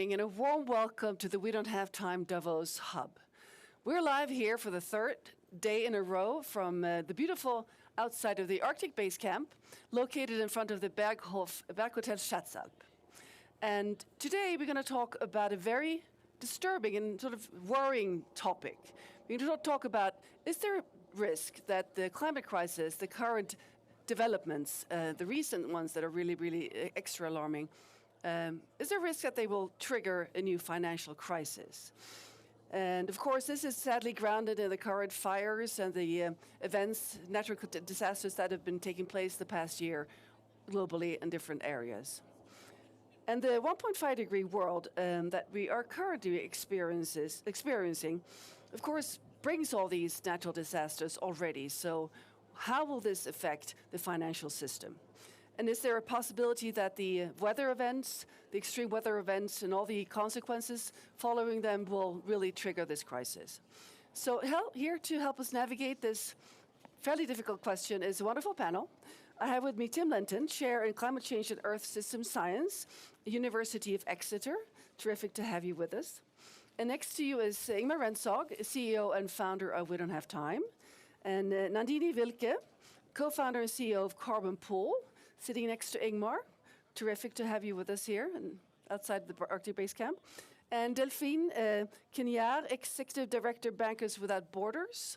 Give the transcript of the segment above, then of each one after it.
morning and a warm welcome to the We Don't Have Time Davos Hub. We're live here for the third day in a row from the beautiful outside of the Arctic Base Camp, located in front of the Berghotel Schatzalp. And today we're going to talk about a very disturbing and sort of worrying topic. We're going to talk about, is there a risk that the climate crisis, the current developments, the recent ones that are really extra alarming, is there a risk that they will trigger a new financial crisis? And of course, this is sadly grounded in the current fires and the events, natural disasters that have been taking place the past year globally in different areas. And the 1.5 degree world that we are currently experiencing, of course, brings all these natural disasters already. So how will this affect the financial system? And is there a possibility that the weather events, the extreme weather events and all the consequences following them will really trigger this crisis? So here to help us navigate this fairly difficult question is a wonderful panel. I have with me Tim Lenton, Chair in Climate Change and Earth System Science, University of Exeter. Terrific to have you with us. And next to you is Ingmar Rentzhog, CEO and founder of We Don't Have Time. And Nandini Wilke, co-founder and CEO of Carbon Pool, sitting next to Ingmar. Terrific to have you with us here and outside the Arctic Base Camp. And Delphine Quignard, Executive Director, Bankers Without Borders.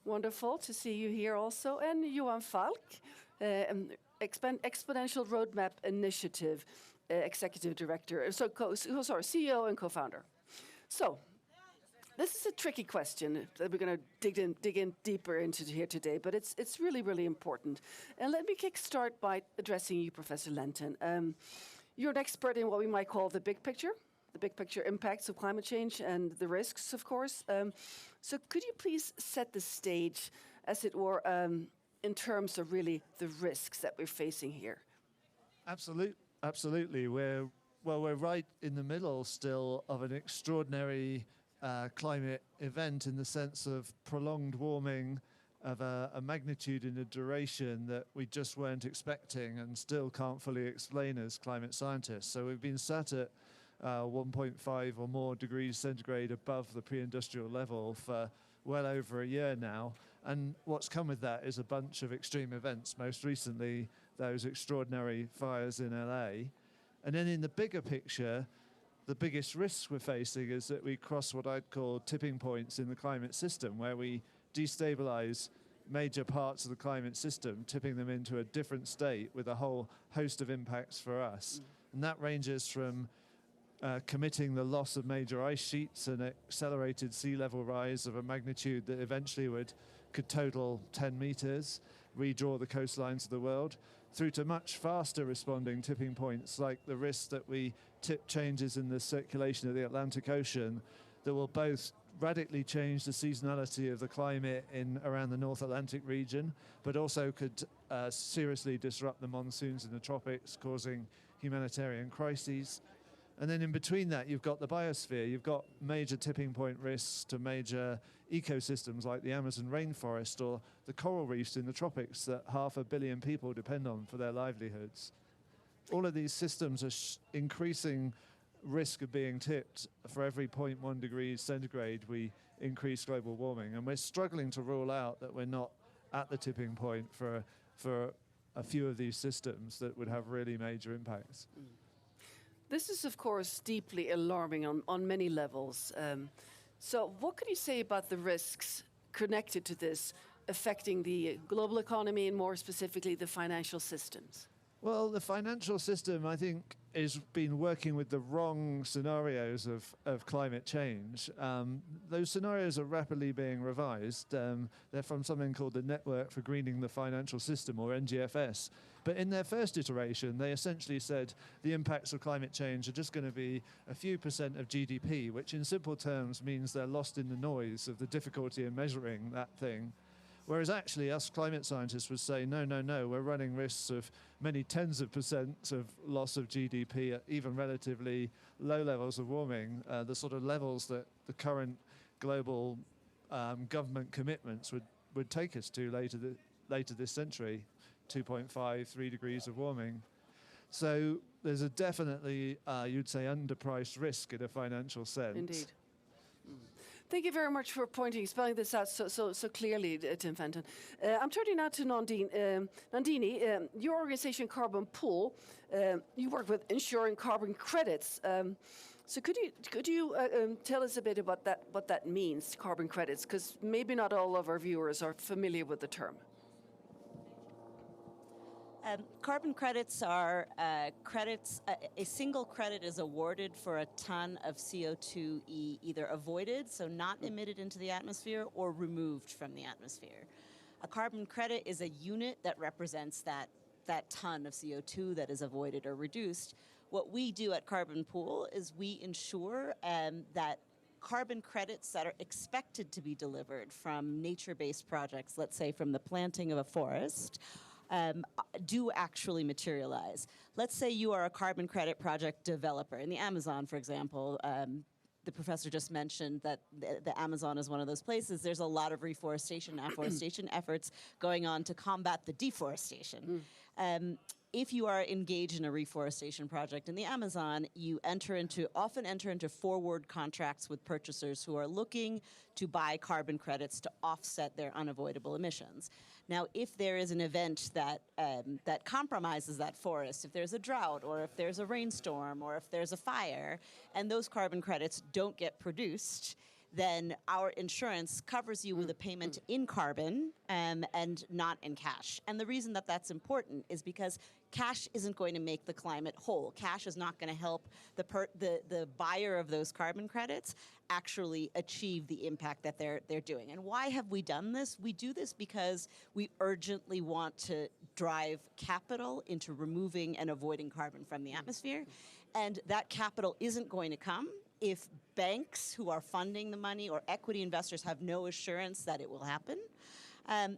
Wonderful to see you here also. And Johan Falk, Exponential Roadmap Initiative, Executive Director, CEO and co-founder. So, this is a tricky question that we're going to dig in deeper into here today, but it's really important. And let me kickstart by addressing you, Professor Lenton. You're an expert in what we might call the big picture impacts of climate change and the risks, of course. So could you please set the stage, as it were, in terms of really the risks that we're facing here? Absolutely. We're right in the middle still of an extraordinary climate event in the sense of prolonged warming of a magnitude and a duration that we just weren't expecting and still can't fully explain as climate scientists. So we've been sat at 1.5 or more degrees centigrade above the pre-industrial level for well over a year now. And what's come with that is a bunch of extreme events, most recently those extraordinary fires in LA. And then in the bigger picture, the biggest risks we're facing is that we cross what I'd call tipping points in the climate system, where we destabilize major parts of the climate system, tipping them into a different state with a whole host of impacts for us. And that ranges from committing the loss of major ice sheets and accelerated sea level rise of a magnitude that eventually could total 10 meters, redraw the coastlines of the world, through to much faster responding tipping points like the risk that we tip changes in the circulation of the Atlantic Ocean that will both radically change the seasonality of the climate in around the North Atlantic region, but also could seriously disrupt the monsoons in the tropics, causing humanitarian crises. And then in between that, you've got the biosphere. You've got major tipping point risks to major ecosystems like the Amazon rainforest or the coral reefs in the tropics that 500 million people depend on for their livelihoods. All of these systems are increasing risk of being tipped for every 0.1 degrees centigrade we increase global warming. And we're struggling to rule out that we're not at the tipping point for a few of these systems that would have really major impacts. This is, of course, deeply alarming on many levels. So what can you say about the risks connected to this affecting the global economy and more specifically the financial systems? Well, the financial system, I think, has been working with the wrong scenarios of climate change. Those scenarios are rapidly being revised. They're from something called the Network for Greening the Financial System, or NGFS. But in their first iteration, they essentially said the impacts of climate change are just going to be a few percent of GDP, which in simple terms means they're lost in the noise of the difficulty in measuring that thing. Whereas actually us climate scientists would say, no, we're running risks of many tens of percent of loss of GDP at even relatively low levels of warming, the sort of levels that the current global government commitments would take us to later this century, 2.5, 3 degrees of warming. So there's a definitely, you'd say, underpriced risk in a financial sense. Indeed. Thank you very much for spelling this out so clearly, Tim Fenton. I'm turning now to Nandini. Your organization, Carbon Pool, you work with insuring carbon credits. So could you tell us a bit about what that means, carbon credits? Because maybe not all of our viewers are familiar with the term. Carbon credits are credits. A single credit is awarded for a ton of CO2 either avoided, so not emitted into the atmosphere, or removed from the atmosphere. A carbon credit is a unit that represents that ton of CO2 that is avoided or reduced. What we do at Carbon Pool is we ensure that carbon credits that are expected to be delivered from nature-based projects, let's say from the planting of a forest, do actually materialize. Let's say you are a carbon credit project developer. In the Amazon, for example, the professor just mentioned that the Amazon is one of those places. There's a lot of reforestation and afforestation efforts going on to combat the deforestation. If you are engaged in a reforestation project in the Amazon, you often enter into forward contracts with purchasers who are looking to buy carbon credits to offset their unavoidable emissions. Now, if there is an event that compromises that forest, if there's a drought, or if there's a rainstorm, or if there's a fire, and those carbon credits don't get produced, then our insurance covers you with a payment in carbon and not in cash. And the reason that that's important is because cash isn't going to make the climate whole. Cash is not going to help the buyer of those carbon credits actually achieve the impact that they're doing. And why have we done this? We do this because we urgently want to drive capital into removing and avoiding carbon from the atmosphere. And that capital isn't going to come if banks who are funding the money or equity investors have no assurance that it will happen.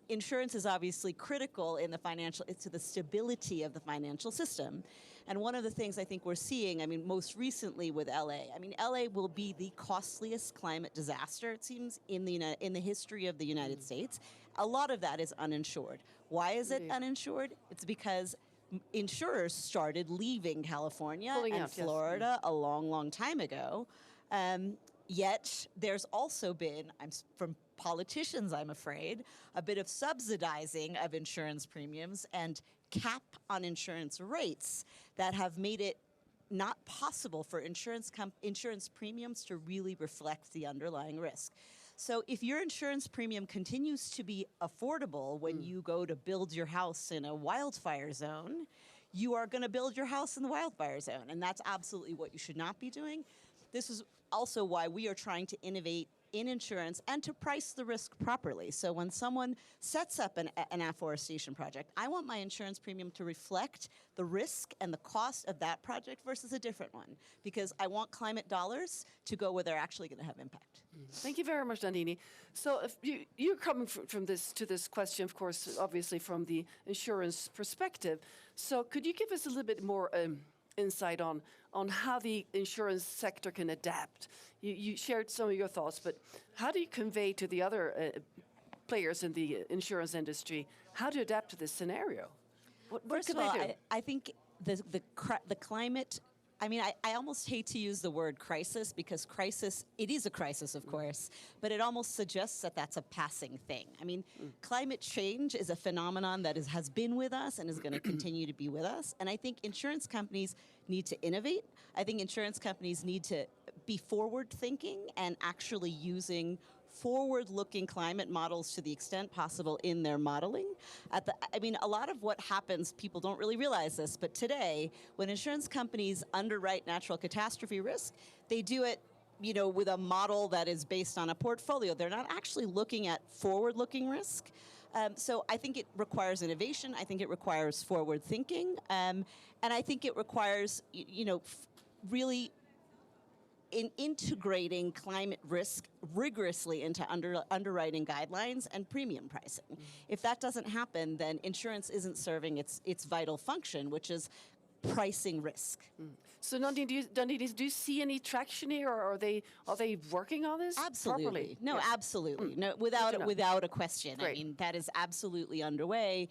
Insurance is obviously critical in to the stability of the financial system. And one of the things I think we're seeing, most recently with LA, LA will be the costliest climate disaster, it seems, in the history of the United States. A lot of that is uninsured. Why is it uninsured? It's because insurers started leaving California and Florida a long, long time ago. Yet there's also been, from politicians, I'm afraid, a bit of subsidizing of insurance premiums and cap on insurance rates that have made it not possible for insurance premiums to really reflect the underlying risk. So if your insurance premium continues to be affordable when you go to build your house in a wildfire zone, you are going to build your house in the wildfire zone. And that's absolutely what you should not be doing. This is also why we are trying to innovate in insurance and to price the risk properly. So when someone sets up an afforestation project, I want my insurance premium to reflect the risk and the cost of that project versus a different one, because I want climate dollars to go where they're actually going to have impact. Thank you very much, Nandini. So if you're coming from this to this question, of course, obviously from the insurance perspective. So could you give us a little bit more insight on how the insurance sector can adapt? You shared some of your thoughts, but how do you convey to the other players in the insurance industry how to adapt to this scenario? What First can of all, they do? I think the climate, I almost hate to use the word crisis, because crisis, it is a crisis, of course, but it almost suggests that that's a passing thing. Climate change is a phenomenon that has been with us and is going to continue to be with us. And I think insurance companies need to innovate. I think insurance companies need to be forward-thinking and actually using forward-looking climate models to the extent possible in their modeling. A lot of what happens, people don't really realize this, but today, when insurance companies underwrite natural catastrophe risk, they do it with a model that is based on a portfolio. They're not actually looking at forward-looking risk. So I think it requires innovation. I think it requires forward thinking. And I think it requires, really integrating climate risk rigorously into underwriting guidelines and premium pricing. If that doesn't happen, then insurance isn't serving its vital function, which is pricing risk. So Nandini, do you see any traction here, or are they working on this Absolutely. properly? No, Yeah. absolutely. No, without a question. Great. That is absolutely underway.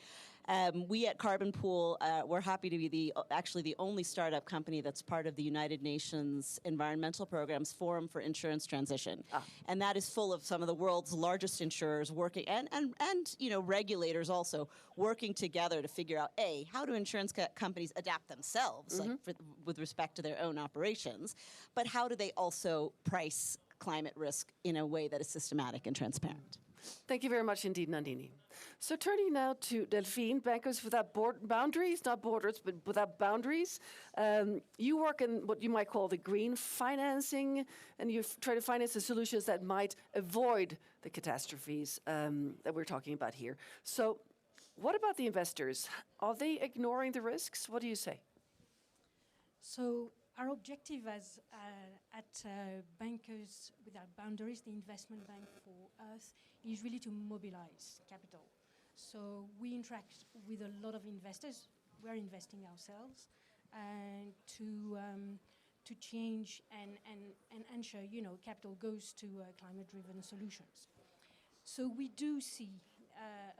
We at Carbon Pool, we're happy to be actually the only startup company that's part of the United Nations Environmental Program's Forum for Insurance Transition. And that is full of some of the world's largest insurers working, and regulators also working together to figure out, A, how do insurance companies adapt themselves, with respect to their own operations, but how do they also price climate risk in a way that is systematic and transparent? Thank you very much indeed, Nandini. So turning now to Delphine, Bankers Without Boundaries, not borders, but without boundaries. You work in what you might call the green financing, and you try to finance the solutions that might avoid the catastrophes that we're talking about here. So what about the investors? Are they ignoring the risks? What do you say? So our objective as at Bankers Without Boundaries, the investment bank for Earth, is really to mobilize capital. So we interact with a lot of investors. We're investing ourselves and to change and ensure capital goes to climate-driven solutions. So we do see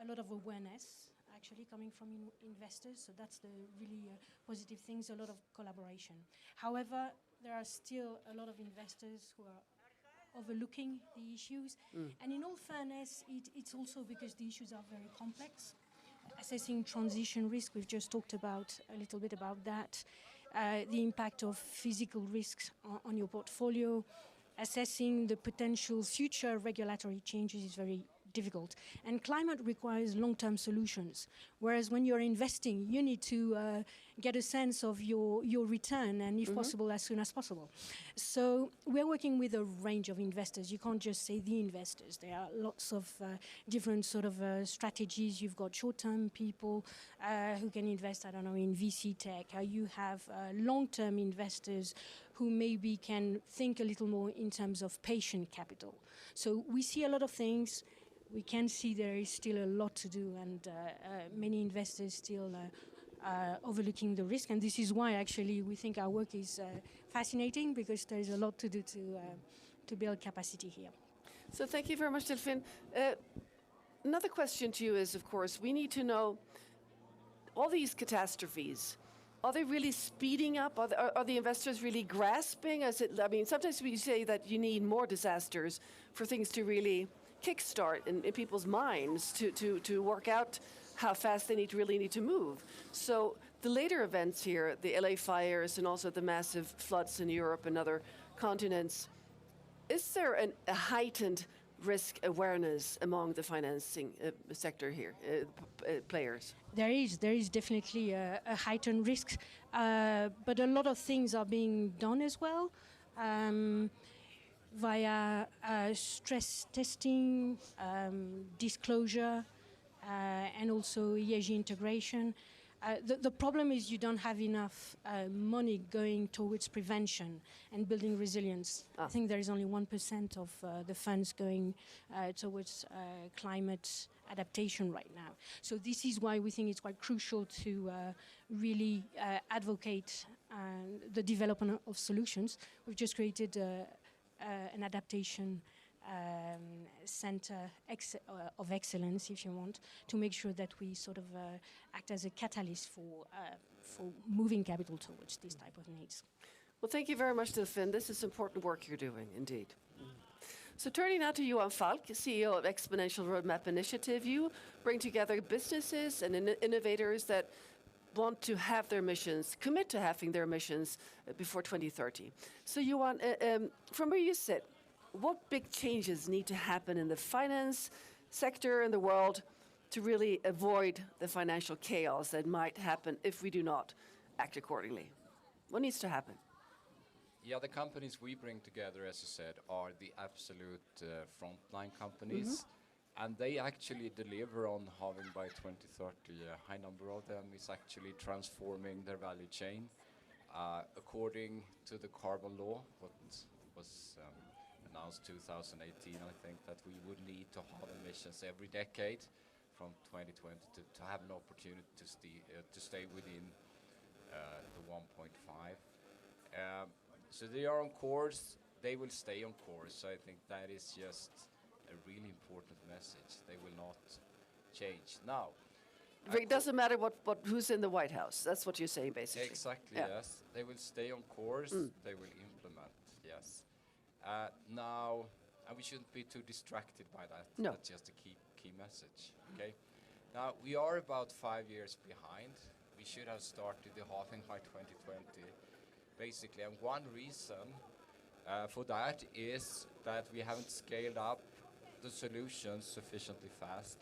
a lot of awareness actually coming from investors, so that's the really positive things, a lot of collaboration. However, there are still a lot of investors who are overlooking the issues, and in all fairness, it's also because the issues are very complex. Assessing transition risk, we've just talked about a little bit about that, the impact of physical risks on your portfolio, assessing the potential future regulatory changes is very difficult. And climate requires long-term solutions, whereas when you're investing, you need to get a sense of your return, and if possible, as soon as possible. So we're working with a range of investors. You can't just say the investors. There are lots of different sort of strategies. You've got short-term people who can invest, I don't know, in VC tech. You have long-term investors who maybe can think a little more in terms of patient capital. So we see a lot of things. We can see there is still a lot to do, and many investors still overlooking the risk. And this is why actually we think our work is fascinating, because there is a lot to do to build capacity here. So thank you very much, Delphine. Another question to you is, of course, we need to know all these catastrophes. Are they really speeding up? Are the investors really grasping? Sometimes we say that you need more disasters for things to really kickstart in people's minds to work out how fast they really need to move. So the later events here, the LA fires and also the massive floods in Europe and other continents, is there a heightened risk awareness among the financing sector here, players? There is definitely a heightened risk, but a lot of things are being done as well. Via stress testing, disclosure, and also ESG integration. The problem is you don't have enough money going towards prevention and building resilience. I think there is only 1% of the funds going towards climate adaptation right now. So this is why we think it's quite crucial to really advocate the development of solutions. We've just created an adaptation center of excellence, if you want, to make sure that we sort of act as a catalyst for moving capital towards these type of needs. Well, thank you very much, Delphine. This is important work you're doing, indeed. So turning now to Johan Falk, CEO of Exponential Roadmap Initiative. You bring together businesses and innovators that want to have their missions, commit to having their missions before 2030. So Johan, from where you sit, what big changes need to happen in the finance sector in the world to really avoid the financial chaos that might happen if we do not act accordingly? What needs to happen? Yeah, the companies we bring together, as you said, are the absolute frontline companies. And they actually deliver on having by 2030 a high number of them is actually transforming their value chain according to the carbon law, what was announced 2018. I think that we would need to have emissions every decade from 2020 to have an opportunity to stay within the 1.5. So they are on course. They will stay on course. So I think that is just a really important message. They will not change. Now, It doesn't matter who's in the White House. That's what you're saying, basically. Exactly, Yeah. yes. They will stay on course, they will implement, yes. Now, and we shouldn't be too distracted by that. No. That's just a key message, okay? Now, we are about 5 years behind. We should have started the halving by 2020, basically. And one reason for that is that we haven't scaled up the solutions sufficiently fast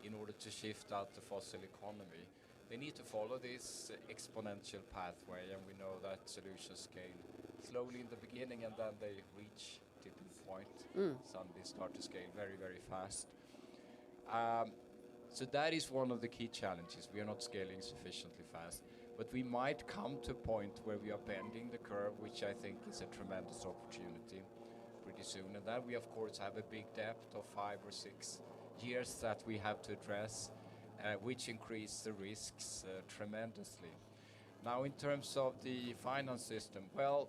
in order to shift out the fossil economy. They need to follow this exponential pathway, and we know that solutions scale slowly in the beginning, and then they reach tipping point. Suddenly start to scale very, very fast. So that is one of the key challenges. We are not scaling sufficiently fast, but we might come to a point where we are bending the curve, which I think is a tremendous opportunity pretty soon. And then we, of course, have a big debt of 5 or 6 years that we have to address, which increase the risks tremendously. Now, in terms of the finance system, well,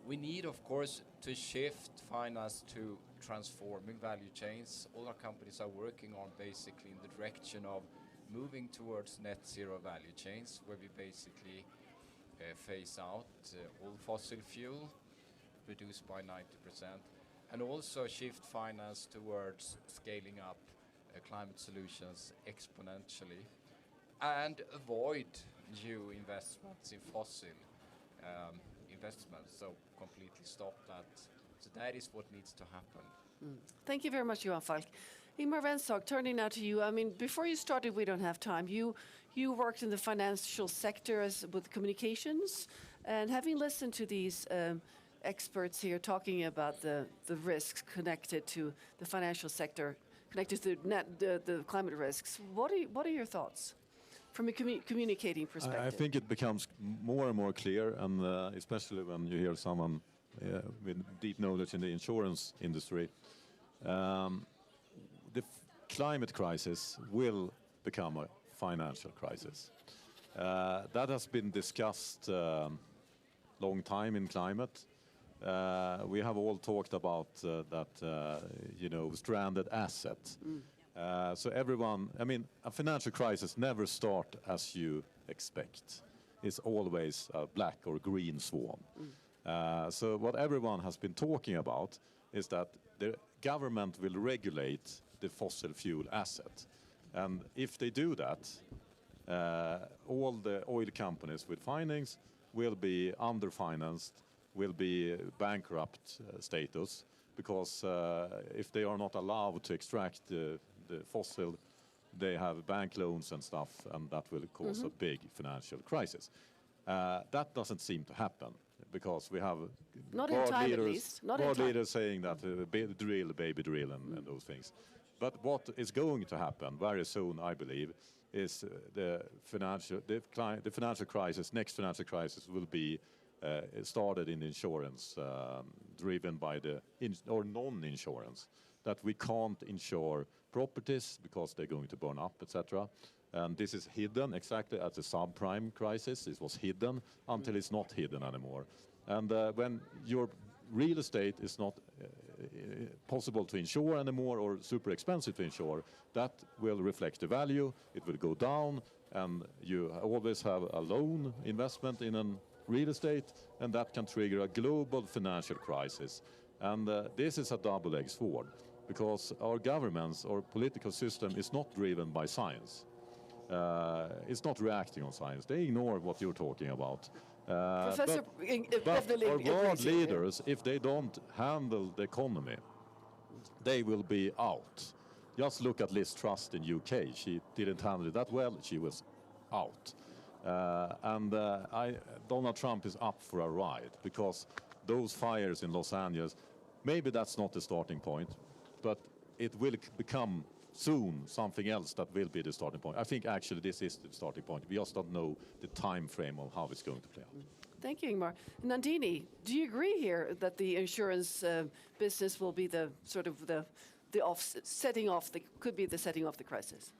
we need, of course, to shift finance to transforming value chains. All our companies are working on basically in the direction of moving towards net zero value chains, where we basically phase out all fossil fuel, reduced by 90%, and also shift finance towards scaling up climate solutions exponentially, and avoid new investments in fossil investments, so completely stop that. So that is what needs to happen. Thank you very much, Johan Falk. Ingmar Rentzhog, turning now to you. I mean, before you started We Don't Have Time, you worked in the financial sector with communications, and having listened to these experts here talking about the risks connected to the financial sector, connected to the climate risks, what are your thoughts from a communicating perspective? I think it becomes more and more clear, and especially when you hear someone with deep knowledge in the insurance industry, the climate crisis will become a financial crisis. That has been discussed long time in climate. We have all talked about stranded assets. So everyone, I mean, a financial crisis never starts as you expect. It's always a black or green swan. So what everyone has been talking about is that the government will regulate the fossil fuel asset. And if they do that, all the oil companies with findings will be underfinanced, will be bankrupt status, because if they are not allowed to extract the fossil, they have bank loans and stuff, and that will cause a big financial crisis. That doesn't seem to happen, because we have board leaders saying that baby drill and those things. But what is going to happen very soon, I believe, is the financial crisis, next financial crisis will be started in insurance, driven by or non-insurance, that we can't insure properties because they're going to burn up, etc. And this is hidden exactly as the subprime crisis. It was hidden until it's not hidden anymore. And when your real estate is not possible to insure anymore, or super expensive to insure, that will reflect the value. It will go down, and you always have a loan investment in a real estate, and that can trigger a global financial crisis. And this is a double-edged sword, because our governments or political system is not driven by science. It's not reacting on science. They ignore what you're talking about. Professor, but our world leaders, if they don't handle the economy, they will be out. Just look at Liz Truss in UK. She didn't handle it that well. She was out. Donald Trump is up for a ride, because those fires in Los Angeles, maybe that's not the starting point, but it will become soon something else that will be the starting point. I think actually this is the starting point. We just don't know the time frame of how it's going to play out. Thank you, Ingmar. Nandini, do you agree here that the insurance business will be the sort of the setting off the crisis?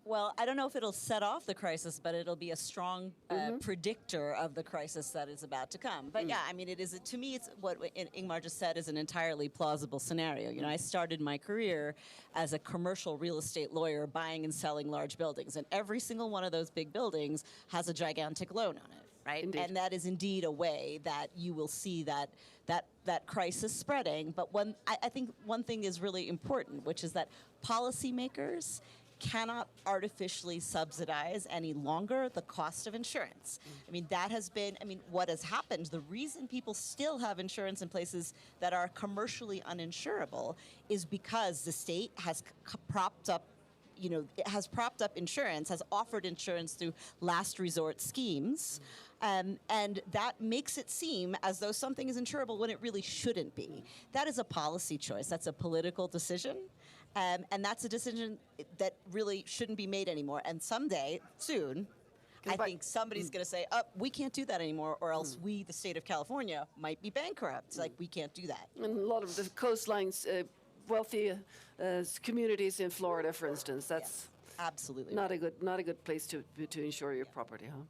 Well, I don't know if it'll set off the crisis, but it'll be a strong predictor of the crisis that is about to come. But yeah, I mean, it is, to me, it's what Ingmar just said is an entirely plausible scenario. You know, I started my career as a commercial real estate lawyer buying and selling large buildings, and every single one of those big buildings has a gigantic loan on it, right? Indeed. And that is indeed a way that you will see that crisis spreading. But I think one thing is really important, which is that policymakers cannot artificially subsidize any longer the cost of insurance. I mean, that has been, what has happened, the reason people still have insurance in places that are commercially uninsurable is because the state has propped up insurance, has offered insurance through last resort schemes. And that makes it seem as though something is insurable when it really shouldn't be. That is a policy choice. That's a political decision. And that's a decision that really shouldn't be made anymore. And someday, soon, I think somebody's going to say, oh, we can't do that anymore, or else we, the state of California, might be bankrupt. Like, we can't do that. And a lot of the coastlines, wealthy communities in Florida, for instance, that's absolutely not a good place to insure your property, huh?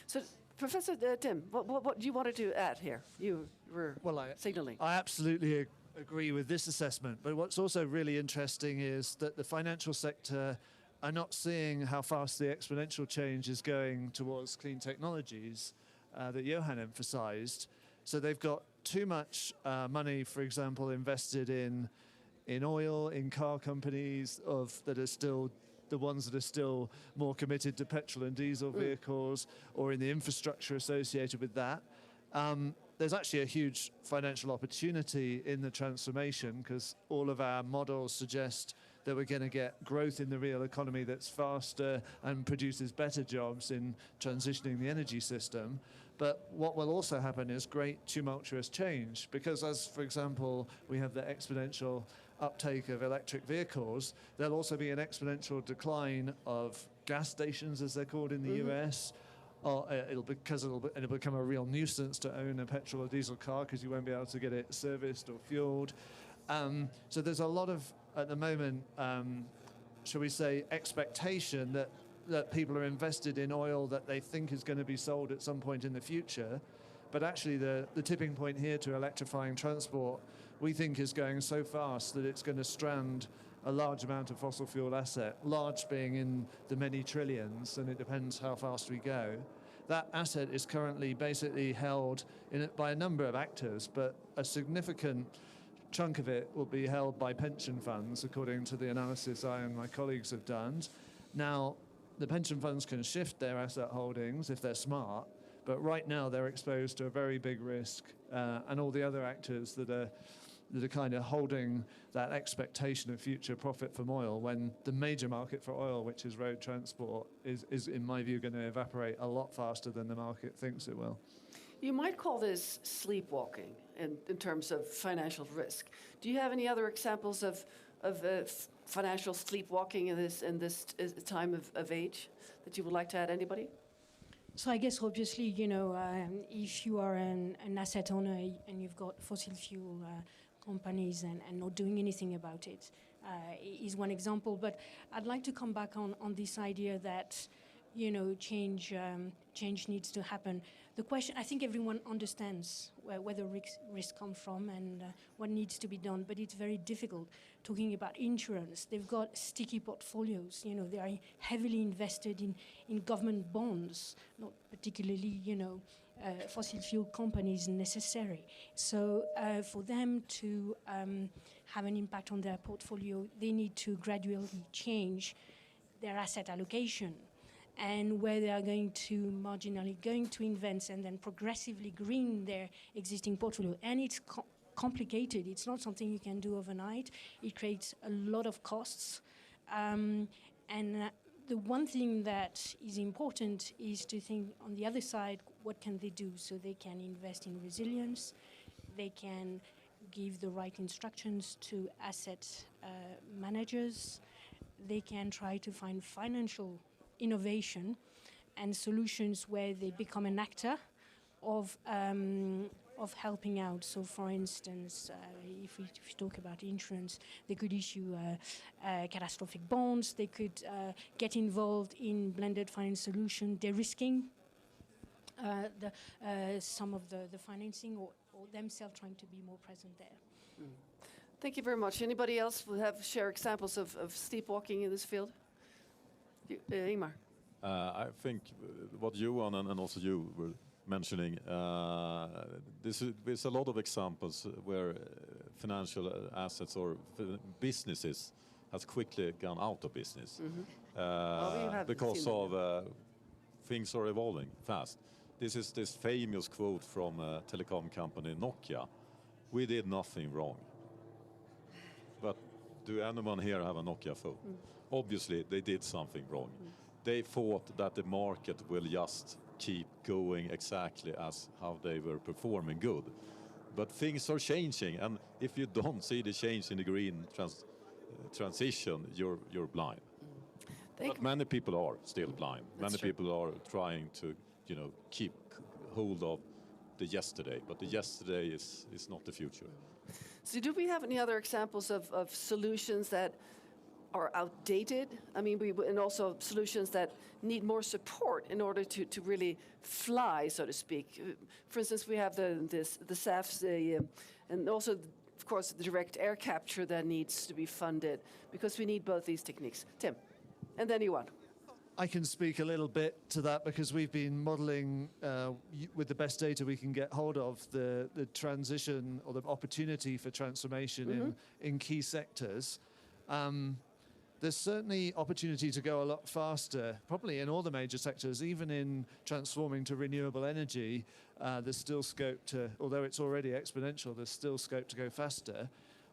So, Professor Tim, what you wanted to add here? You were signaling. I absolutely agree with this assessment, but what's also really interesting is that the financial sector are not seeing how fast the exponential change is going towards clean technologies that Johan emphasized. So they've got too much money, for example, invested in oil, in car companies that are still the ones that are still more committed to petrol and diesel vehicles, or in the infrastructure associated with that. There's actually a huge financial opportunity in the transformation, because all of our models suggest that we're going to get growth in the real economy that's faster and produces better jobs in transitioning the energy system. But what will also happen is great tumultuous change, because as, for example, we have the exponential uptake of electric vehicles, there'll also be an exponential decline of gas stations, as they're called in the US. It'll become a real nuisance to own a petrol or diesel car, because you won't be able to get it serviced or fueled. So there's a lot of, at the moment, shall we say, expectation that people are invested in oil that they think is going to be sold at some point in the future. But actually the tipping point here to electrifying transport, we think, is going so fast that it's going to strand a large amount of fossil fuel asset, large being in the many trillions, and it depends how fast we go. That asset is currently basically held by a number of actors, but a significant chunk of it will be held by pension funds, according to the analysis I and my colleagues have done. Now, the pension funds can shift their asset holdings if they're smart, but right now they're exposed to a very big risk, and all the other actors that are kind of holding that expectation of future profit from oil, when the major market for oil, which is road transport, is in my view going to evaporate a lot faster than the market thinks it will. You might call this sleepwalking in terms of financial risk. Do you have any other examples of financial sleepwalking in this time of age that you would like to add? Anybody? So I guess obviously, if you are an asset owner and you've got fossil fuel companies and not doing anything about it, is one example. But I'd like to come back on this idea that, change needs to happen. The question, I think everyone understands where the risks come from and what needs to be done, but it's very difficult. Talking about insurance, they've got sticky portfolios. They are heavily invested in government bonds, not particularly, fossil fuel companies necessary. So for them to have an impact on their portfolio, they need to gradually change their asset allocation, and where they are marginally going to invest and then progressively green their existing portfolio. And it's complicated. It's not something you can do overnight. It creates a lot of costs. The one thing that is important is to think on the other side, what can they do? So they can invest in resilience. They can give the right instructions to asset managers. They can try to find financial innovation and solutions where they become an actor of of helping out. So, for instance, if we talk about insurance, they could issue catastrophic bonds. They could get involved in blended finance solution, de-risking some of the financing, or themselves trying to be more present there. Thank you very much. Anybody else will share examples of sleepwalking in this field? Ingmar. I think what Johan and also you were mentioning, there's a lot of examples where financial assets or businesses has quickly gone out of business because of things are evolving fast. This is this famous quote from a telecom company, Nokia. We did nothing wrong. But do anyone here have a Nokia phone? Obviously, they did something wrong. They thought that the market will just keep going exactly as how they were performing good. But things are changing, and if you don't see the change in the green transition, you're blind. But many people are still blind. Many people are trying to, keep hold of the yesterday, but the yesterday is not the future. So do we have any other examples of solutions that are outdated? I mean, and also solutions that need more support in order to really fly, so to speak. For instance, we have the SAFs, and also, of course, the direct air capture that needs to be funded, because we need both these techniques. Tim, and then Johan. I can speak a little bit to that because we've been modeling with the best data we can get hold of the transition or the opportunity for transformation in key sectors. There's certainly opportunity to go a lot faster, probably in all the major sectors, even in transforming to renewable energy. There's still scope to, although it's already exponential, there's still scope to go faster.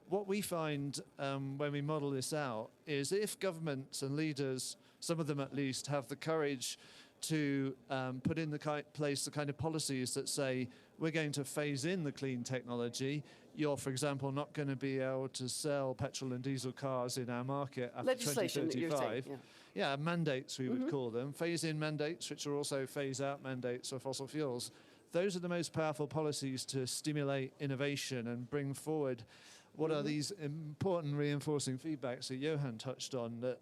What we find when we model this out is if governments and leaders, some of them at least, have the courage to put in place the kind of policies that say, we're going to phase in the clean technology. You're, for example, not going to be able to sell petrol and diesel cars in our market after Legislation 2035. that you're saying, yeah, mandates we would call them. Phase-in mandates, which are also phase-out mandates for fossil fuels. Those are the most powerful policies to stimulate innovation and bring forward what are these important reinforcing feedbacks that Johan touched on, that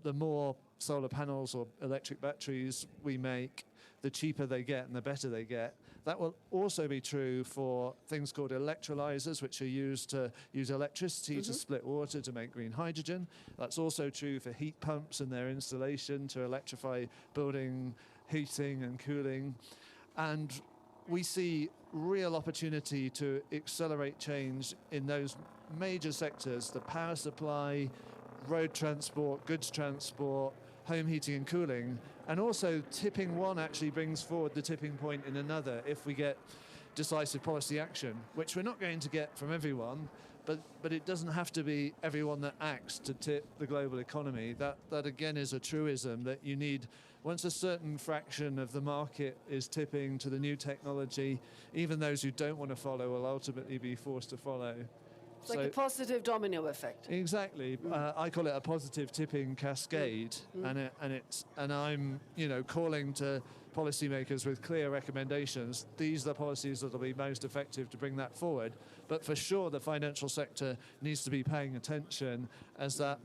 the more solar panels or electric batteries we make, the cheaper they get and the better they get. That will also be true for things called electrolyzers, which are used to use electricity to split water to make green hydrogen. That's also true for heat pumps and their installation to electrify building heating and cooling. And we see real opportunity to accelerate change in those major sectors, the power supply, road transport, goods transport, home heating and cooling. And also tipping one actually brings forward the tipping point in another if we get decisive policy action, which we're not going to get from everyone, but it doesn't have to be everyone that acts to tip the global economy. That again is a truism that you need. Once a certain fraction of the market is tipping to the new technology, even those who don't want to follow will ultimately be forced to follow. It's like a positive domino effect. Exactly. I call it a positive tipping cascade, and I'm calling to policymakers with clear recommendations. These are the policies that will be most effective to bring that forward. But for sure, the financial sector needs to be paying attention as that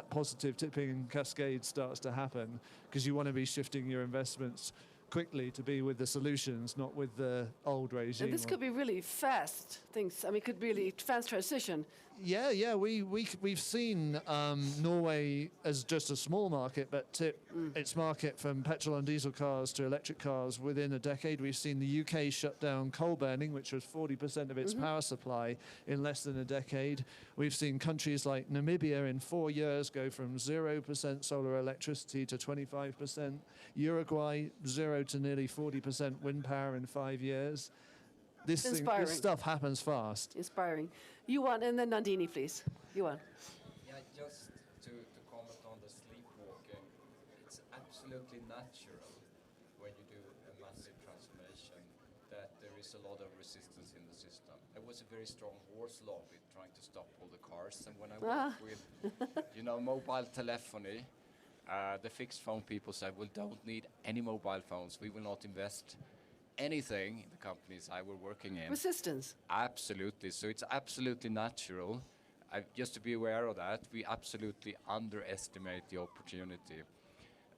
positive tipping cascade starts to happen, because you want to be shifting your investments quickly to be with the solutions, not with the old regime. And this could be really fast things. I mean, it could really fast transition. Yeah. We've seen Norway as just a small market, but tip its market from petrol and diesel cars to electric cars within a decade. We've seen the UK shut down coal burning, which was 40% of its power supply, in less than a decade. We've seen countries like Namibia in 4 years go from 0% solar electricity to 25%. Uruguay, 0 to nearly 40% wind power in 5 years. This stuff happens fast. Inspiring. Johan, and then Nandini, please. Johan. Yeah, just to comment on the sleepwalking, it's absolutely natural when you do a massive transformation that there is a lot of resistance in the system. There was a very strong horse lobby trying to stop all the cars, and when I worked with, mobile telephony, the fixed phone people said, "We don't need any mobile phones. We will not invest anything in the companies I were working in. Resistance. Absolutely. So it's absolutely natural. Just to be aware of that, we absolutely underestimate the opportunity.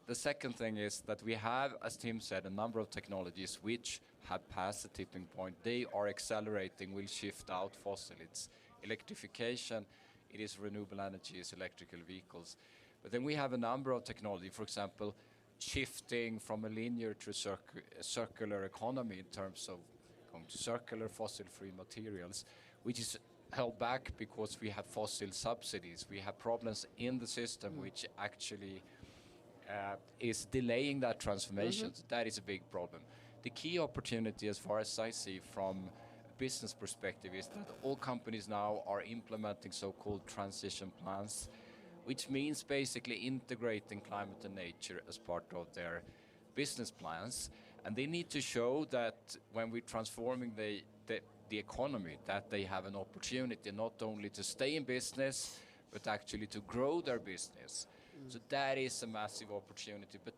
The second thing is that we have, as Tim said, a number of technologies which have passed the tipping point. They are accelerating, will shift out fossil. It's electrification, it is renewable energy, it's electrical vehicles. But then we have a number of technology, for example, shifting from a linear to a circular economy in terms of going to circular fossil-free materials, which is held back because we have fossil subsidies. We have problems in the system which actually is delaying that transformation. So that is a big problem. The key opportunity, as far as I see from a business perspective, is that all companies now are implementing so-called transition plans, which means basically integrating climate and nature as part of their business plans. And they need to show that when we're transforming the economy, that they have an opportunity not only to stay in business, but actually to grow their business. So that is a massive opportunity. But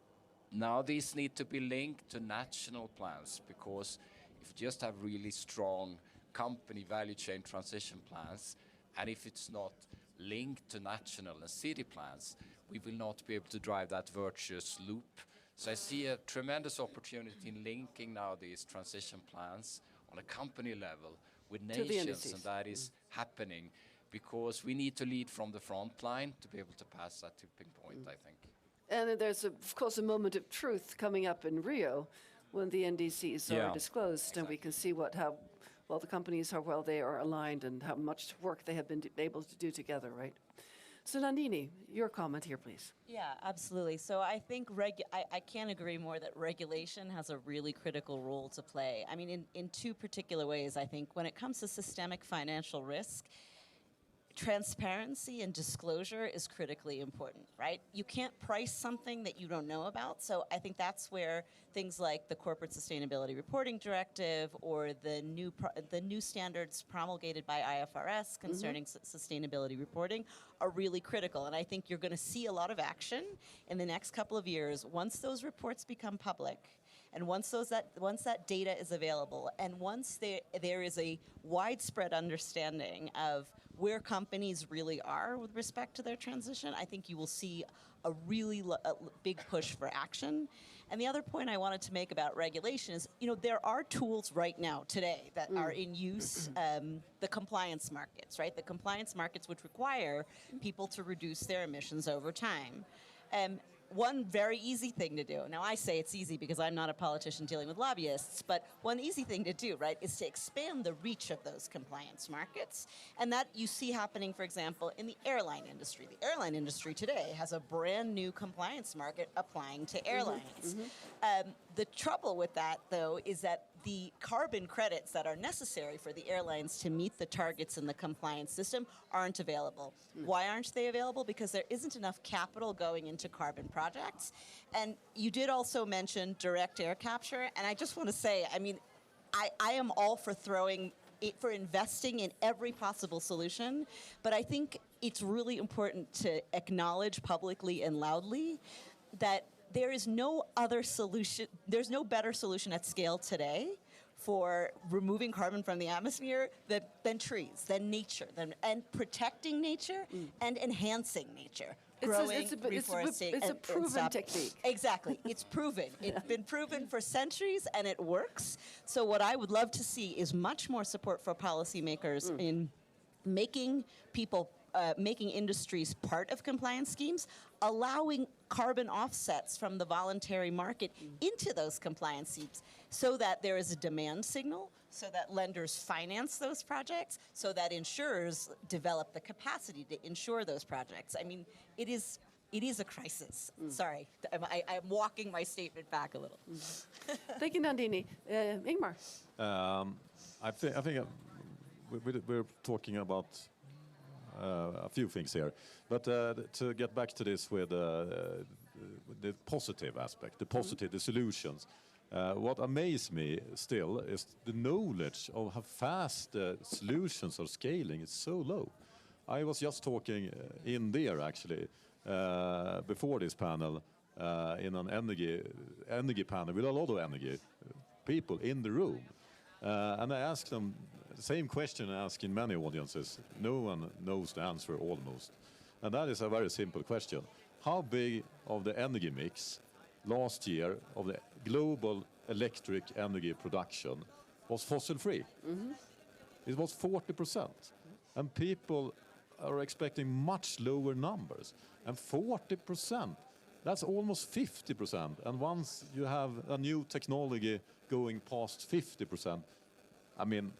now these need to be linked to national plans, because if you just have really strong company value chain transition plans, and if it's not linked to national and city plans, we will not be able to drive that virtuous loop. So I see a tremendous opportunity in linking now these transition plans on a company level with nations, and that is happening because we need to lead from the front line to be able to pass that tipping point, I think. And then there's, of course, a moment of truth coming up in Rio when the NDCs are disclosed, and we can see how well the companies how well they are aligned and how much work they have been able to do together, right? So Nandini, your comment here, please. Yeah, absolutely. So I think I can't agree more that regulation has a really critical role to play. I mean, in two particular ways, I think. When it comes to systemic financial risk, transparency and disclosure is critically important, right? You can't price something that you don't know about. So I think that's where things like the Corporate Sustainability Reporting Directive or the new standards promulgated by IFRS concerning sustainability reporting are really critical. And I think you're going to see a lot of action in the next couple of years once those reports become public. And once that data is available, and once there is a widespread understanding of where companies really are with respect to their transition, I think you will see a really big push for action. And the other point I wanted to make about regulation is, there are tools right now today that are in use, the compliance markets, right? The compliance markets which require people to reduce their emissions over time. One very easy thing to do, now I say it's easy because I'm not a politician dealing with lobbyists, but one easy thing to do, right, is to expand the reach of those compliance markets. And that you see happening, for example, in the airline industry. The airline industry today has a brand new compliance market applying to airlines. The trouble with that, though, is that the carbon credits that are necessary for the airlines to meet the targets in the compliance system aren't available. Why aren't they available? Because there isn't enough capital going into carbon projects. And you did also mention direct air capture, and I just want to say, I mean, I am all for investing in every possible solution, but I think it's really important to acknowledge publicly and loudly that there is no other solution, there's no better solution at scale today for removing carbon from the atmosphere than trees, than nature, and protecting nature and enhancing nature. Growing, reforesting, it's a proven technique. Exactly. It's proven. It's been proven for centuries, and it works. So what I would love to see is much more support for policymakers in making industries part of compliance schemes, allowing carbon offsets from the voluntary market into those compliance schemes so that there is a demand signal, so that lenders finance those projects, so that insurers develop the capacity to insure those projects. I mean, it is a crisis. Sorry, I'm walking my statement back a little. Thank you, Nandini. Ingmar. I think we're talking about a few things here, but to get back to this with the positive aspect, the solutions. What amazed me still is the knowledge of how fast the solutions are scaling is so low. I was just talking in there actually before this panel in an energy panel with a lot of energy people in the room. And I asked them the same question I ask in many audiences. No one knows the answer almost. And that is a very simple question. How big of the energy mix last year of the global electric energy production was fossil-free? It was 40%. And people are expecting much lower numbers. And 40%, that's almost 50%. And once you have a new technology going past 50%, I mean,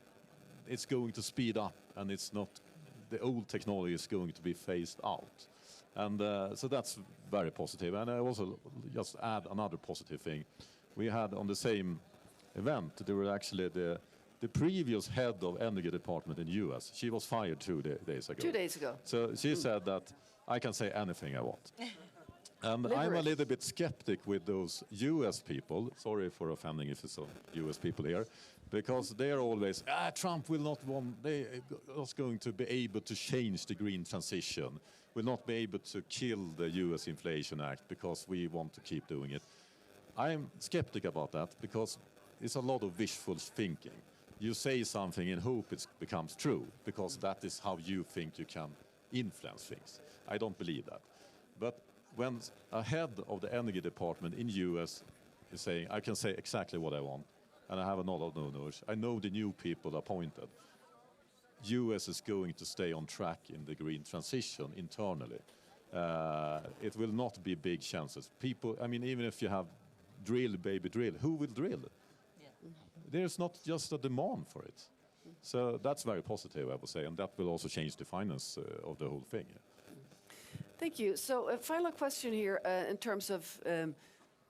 it's going to speed up, and it's not, the old technology is going to be phased out. And so that's very positive. And I also just add another positive thing. We had on the same event, there were actually the previous head of energy department in the US. She was fired 2 days ago. 2 days ago. So she said that I can say anything I want. And I'm a little bit skeptic with those US people. Sorry for offending if there's some US people here. Because they are always, Trump will not want, they are going to be able to change the green transition, will not be able to kill the US Inflation Act because we want to keep doing it. I'm skeptic about that because it's a lot of wishful thinking. You say something and hope it becomes true because that is how you think you can influence things. I don't believe that. But when a head of the energy department in the US is saying, I can say exactly what I want, and I have a lot of no-nos, I know the new people appointed. US is going to stay on track in the green transition internally. It will not be big chances. People, I mean, even if you have drill, baby, drill, who will drill? There's not just a demand for it. So that's very positive, I would say, and that will also change the finance of the whole thing. Thank you. So a final question here in terms of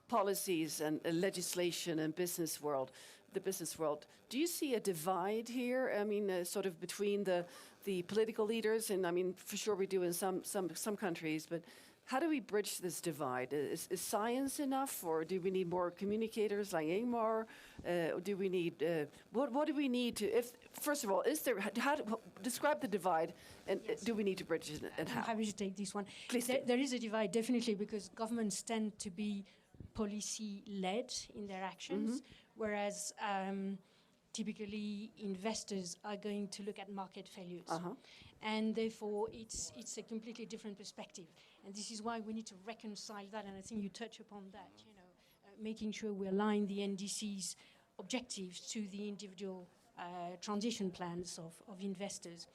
policies and legislation and business world, the business world. Do you see a divide here? I mean, sort of between the political leaders, and I mean, for sure we do in some countries, but how do we bridge this divide? Is science enough, or do we need more communicators like Ingmar? Do we need what do we need to? If first of all, is there describe the divide, and do we need to bridge it, and how? I'm happy to take this one. Please There is a divide, definitely, because governments tend to be policy-led in their actions, whereas typically investors are going to look at market failures. And therefore, it's a completely different perspective. And this is why we need to reconcile that, and I think you touch upon that, you know, making sure we align the NDC's objectives to the individual transition plans of investors.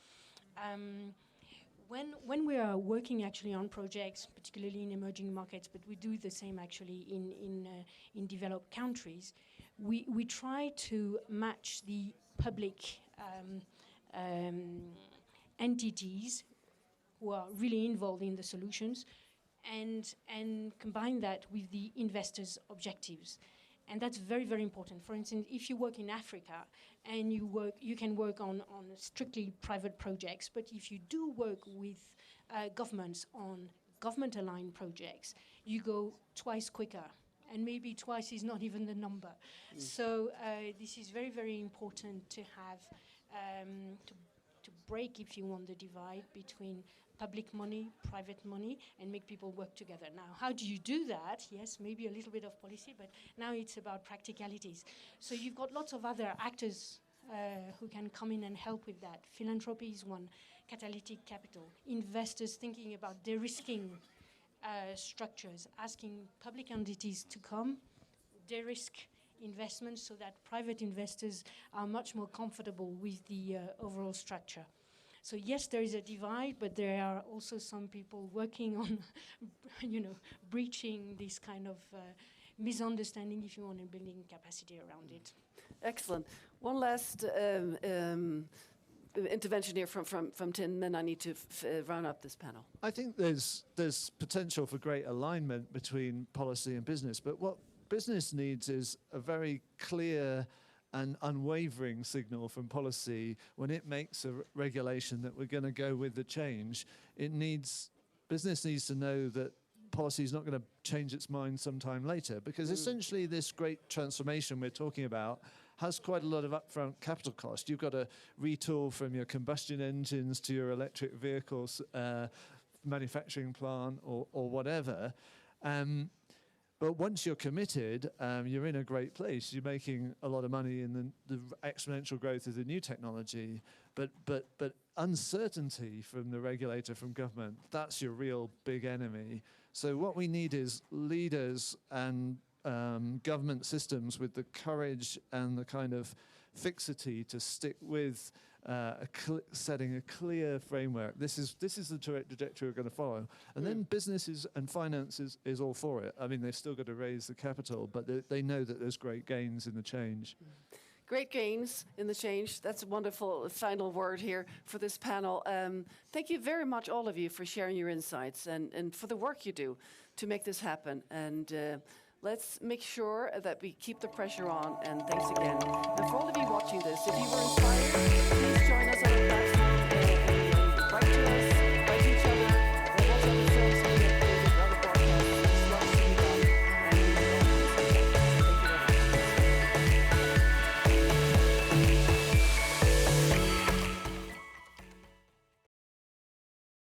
When we are working actually on projects, particularly in emerging markets, but we do the same actually in developed countries, we try to match the public entities who are really involved in the solutions and combine that with the investors' objectives. And that's very, very important. For instance, if you work in Africa and you can work on strictly private projects, but if you do work with governments on government-aligned projects, you go twice quicker. And maybe twice is not even the number. So this is very, very important to have, to break, if you want, the divide between public money, private money, and make people work together. Now, how do you do that? Yes, maybe a little bit of policy, but now it's about practicalities. So you've got lots of other actors who can come in and help with that. Philanthropy is one, catalytic capital, investors thinking about de-risking structures, asking public entities to come, de-risk investments so that private investors are much more comfortable with the overall structure. So yes, there is a divide, but there are also some people working on, breaching this kind of misunderstanding, if you want, and building capacity around it. Excellent. One last intervention here from Tim, then I need to round up this panel. I think there's potential for great alignment between policy and business, but what business needs is a very clear and unwavering signal from policy when it makes a regulation that we're going to go with the change. Business needs to know that policy is not going to change its mind sometime later, because essentially this great transformation we're talking about has quite a lot of upfront capital cost. You've got to retool from your combustion engines to your electric vehicles manufacturing plant or whatever. But once you're committed, you're in a great place. You're making a lot of money in the exponential growth of the new technology, but uncertainty from the regulator, from government, that's your real big enemy. So what we need is leaders and government systems with the courage and the kind of fixity to stick with setting a clear framework. This is the trajectory we're going to follow. And then businesses and finance is all for it. I mean, they've still got to raise the capital, but they know that there's great gains in the change. Great gains in the change. That's a wonderful final word here for this panel. Thank you very much, all of you, for sharing your insights and for the work you do to make this happen. And let's make sure that we keep the pressure on. And thanks again. And for all of you watching this, if you were inspired, please join us on our platform and write to us.